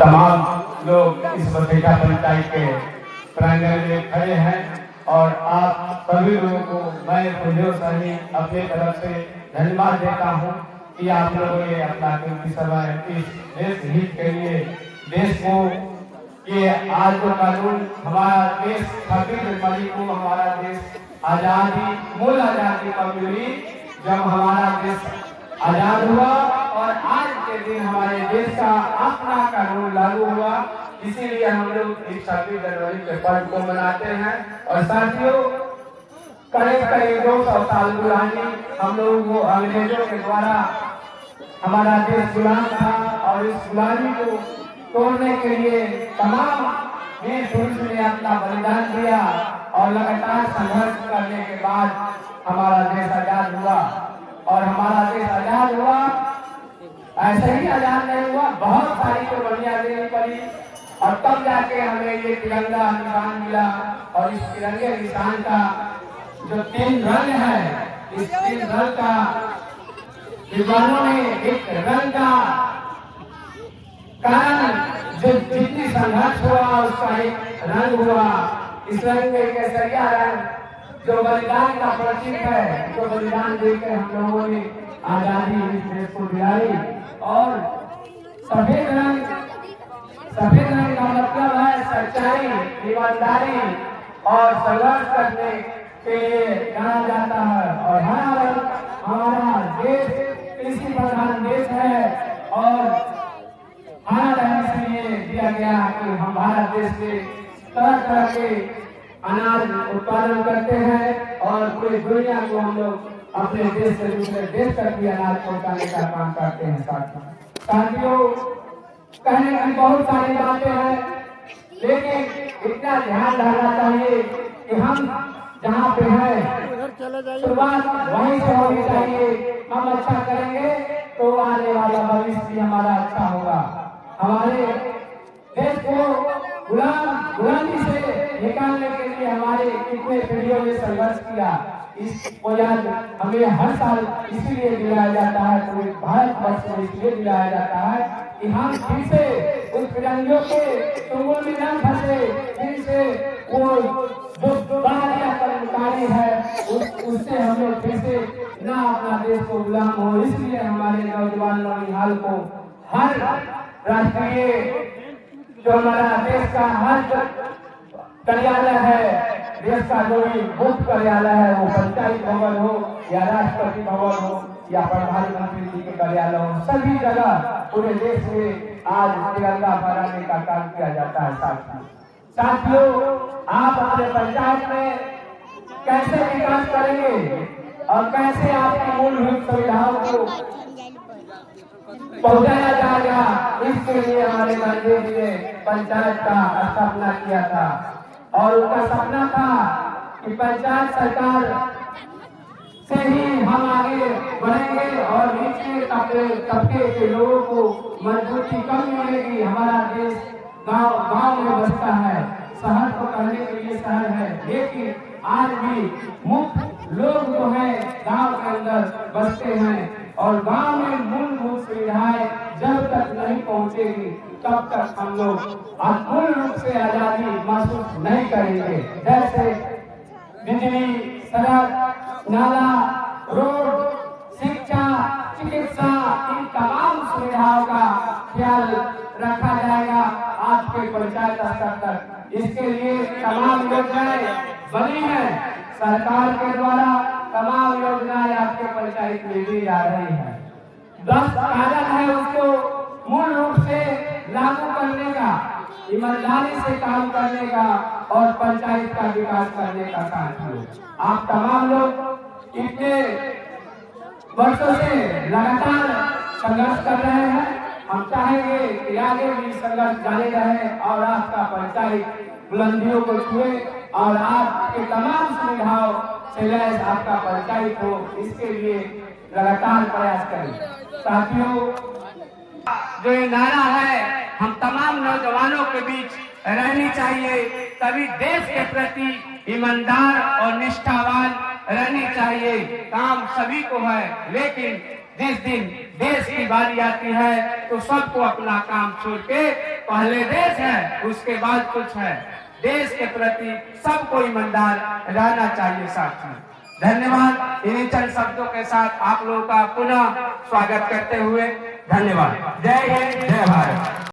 तमाम लोग इस बसेठा पंचायत के प्रांगण में खड़े हैं और आप सभी लोगों को मैं खुद सही अपने तरफ से धन्यवाद देता हूँ कि आप लोगों ने अपना कीमती समय इस देश हित के लिए देश को ये आज जो कानून हमारा देश 26 जनवरी को हमारा देश आजादी मूल आजादी कब मिली जब हमारा देश आजाद हुआ और आज के दिन हमारे देश का अपना कानून लागू हुआ। इसीलिए हम लोग इस 26 जनवरी के पर्व को मनाते हैं। और साथियों करीब करीब 200 साल पुरानी हम लोग वो अंग्रेजों के द्वारा हमारा देश गुलाम था और इस गुलामी को तोड़ने के लिए तमाम वीर पुरुष ने अपना बलिदान दिया और लगातार संघर्ष करने के बाद हमारा देश आजाद हुआ। और हमारा देश आजाद हुआ ऐसे ही आजाद नहीं हुआ, बहुत सारी कुर्बानियां देनी पड़ी और तब जाके हमें ये तिरंगा निशान मिला। और इस तिरंगे निशान का जो 3 रंग है, इस 3 रंग का विद्वानों ने एक रंग का कारण जो जितनी संघर्ष हुआ उसका एक रंग हुआ। इस रंग में केसरिया रंग जो बलिदान का प्रतीक है, जो बलिदान देकर हम लोगों ने आजादी इस देश को दिलाई। और सफेद रंग का मतलब है सच्चाई, ईमानदारी और संघर्ष करने के लिए जाना जाता है। और हरा रंग हमारा देश कृषि प्रधान देश है और हरा रंग इसलिए दिया गया कि हम भारत देश से तरह तरह के अनाज उत्पादन करते हैं और पूरी दुनिया को हम लोग अपने देश से दूसरे देश तक भी अनाज पहुंचाने का काम करते हैं। साथियों कहने की बहुत सारी बातें हैं, लेकिन इतना ध्यान रखना चाहिए कि हम जहाँ पे हैं शुरुआत वहीं से होनी चाहिए। हम अच्छा करेंगे तो आने वाला भविष्य भी हमारा अच्छा होगा। हमारे देश को गुलामी से निकालने के लिए हमारे कितने पीढ़ियों ने संघर्ष किया, इसको याद हमें हर साल इसीलिए दिलाया जाता है, पूरे भारत वर्ष में इसलिए दिलाया जाता है कि हम फिर से उस फिरंगियों के चुंगल में न फंसे, फिर से वो जो बाहरिया कर्मकारी है उससे हम लोग फिर से न अपना देश को गुलाम हो। इसलिए हमारे नौजवान नौनिहाल को हर राष्ट्रीय जो हमारा देश का हर कार्यालय है, देश का जो भी मुख्य कार्यालय है, वो पंचायत भवन हो या राष्ट्रपति भवन हो या प्रधानमंत्री जी के कार्यालय हो, सभी जगह पूरे देश में आज तिरंगा फहराने का काम किया जाता है। साथियों आप अपने पंचायत में कैसे विकास करेंगे और कैसे आपकी मूलभूत सुविधाओं को पहुंचाया जाएगा, इसके लिए हमारे गांधी जी ने पंचायत का स्थापना किया था। और उनका सपना था कि पंचायत सरकार से ही हम आगे बढ़ेंगे और निचले तबके के लोगों को मजबूती कम मिलेगी। हमारा देश गांव में बसता है, शहर को कहने के लिए शहर है, लेकिन आज भी मुख्य लोग जो है गांव के अंदर बसते हैं और गांव में मूलभूत सुविधाएं जब तक नहीं पहुंचेगी तब तक हम लोग पूर्ण रूप से आजादी महसूस नहीं करेंगे। जैसे बिजली, सड़क, नाला, रोड, शिक्षा, चिकित्सा, इन तमाम सुविधाओं का ख्याल रखा जाएगा आपके पंचायत स्तर तक। इसके लिए तमाम योजनाएं बनी है, सरकार के द्वारा तमाम योजनाएं आपके पंचायत में दी जा रही है। 10 कागज है उसको मूल रूप से लागू करने का, ईमानदारी से काम करने का और पंचायत का विकास करने का काम। आप तमाम लोग इतने वर्षों से लगातार संघर्ष कर रहे हैं, हम चाहेंगे कि आगे भी संघर्ष जारी रहे और आपका पंचायत बुलंदियों को छुए और आपके तमाम सुविधाओं से लैस आपका पंचायत हो, इसके लिए लगातार प्रयास करें। साथियों जो ये नारा है हम तमाम नौजवानों के बीच रहनी चाहिए, तभी देश के प्रति ईमानदार और निष्ठावान रहनी चाहिए। काम सभी को है, लेकिन जिस दिन देश की बारी आती है तो सबको अपना काम छोड़ के पहले देश है, उसके बाद कुछ है। देश के प्रति सबको ईमानदार रहना चाहिए साथियों। धन्यवाद। इन्हीं चंद शब्दों के साथ आप लोगों का पुनः स्वागत करते हुए धन्यवाद। जय हिंद, जय भारत।